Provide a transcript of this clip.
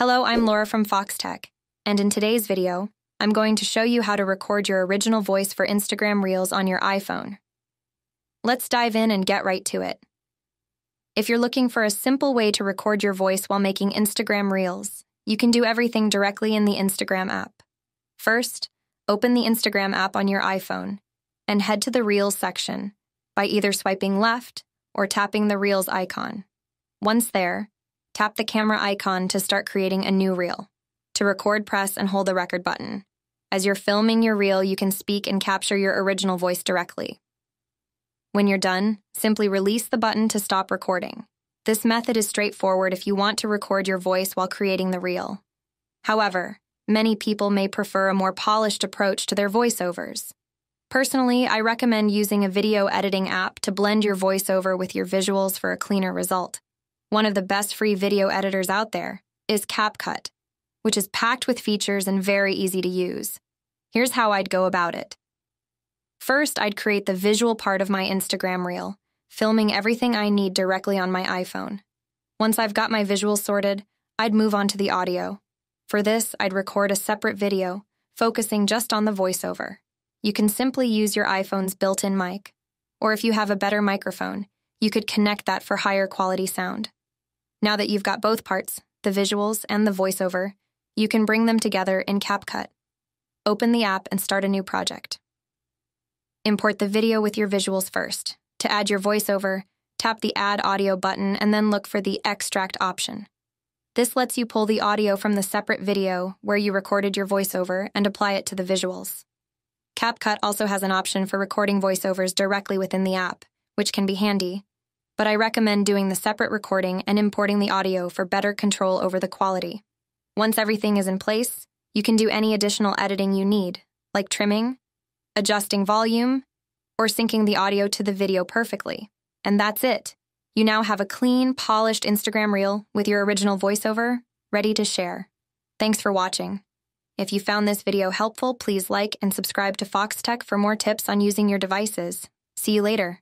Hello, I'm Laura from Foxtecc, and in today's video, I'm going to show you how to record your original voice for Instagram Reels on your iPhone. Let's dive in and get right to it. If you're looking for a simple way to record your voice while making Instagram Reels, you can do everything directly in the Instagram app. First, open the Instagram app on your iPhone and head to the Reels section by either swiping left or tapping the Reels icon. Once there, tap the camera icon to start creating a new reel. To record, press and hold the record button. As you're filming your reel, you can speak and capture your original voice directly. When you're done, simply release the button to stop recording. This method is straightforward if you want to record your voice while creating the reel. However, many people may prefer a more polished approach to their voiceovers. Personally, I recommend using a video editing app to blend your voiceover with your visuals for a cleaner result. One of the best free video editors out there is CapCut, which is packed with features and very easy to use. Here's how I'd go about it. First, I'd create the visual part of my Instagram reel, filming everything I need directly on my iPhone. Once I've got my visuals sorted, I'd move on to the audio. For this, I'd record a separate video, focusing just on the voiceover. You can simply use your iPhone's built-in mic, or if you have a better microphone, you could connect that for higher quality sound. Now that you've got both parts, the visuals and the voiceover, you can bring them together in CapCut. Open the app and start a new project. Import the video with your visuals first. To add your voiceover, tap the Add Audio button and then look for the Extract option. This lets you pull the audio from the separate video where you recorded your voiceover and apply it to the visuals. CapCut also has an option for recording voiceovers directly within the app, which can be handy, but I recommend doing the separate recording and importing the audio for better control over the quality. Once everything is in place, you can do any additional editing you need, like trimming, adjusting volume, or syncing the audio to the video perfectly. And that's it. You now have a clean, polished Instagram reel with your original voiceover, ready to share. Thanks for watching. If you found this video helpful, please like and subscribe to Foxtecc for more tips on using your devices. See you later.